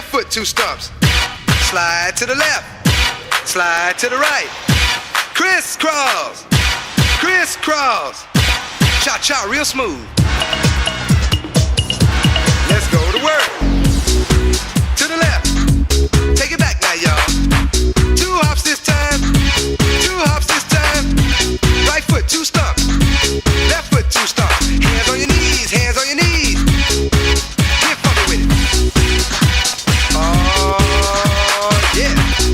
foot, two stumps. Slide to the left, slide to the right. Crisscross, crisscross. Cha-cha real smooth. Let's go to work.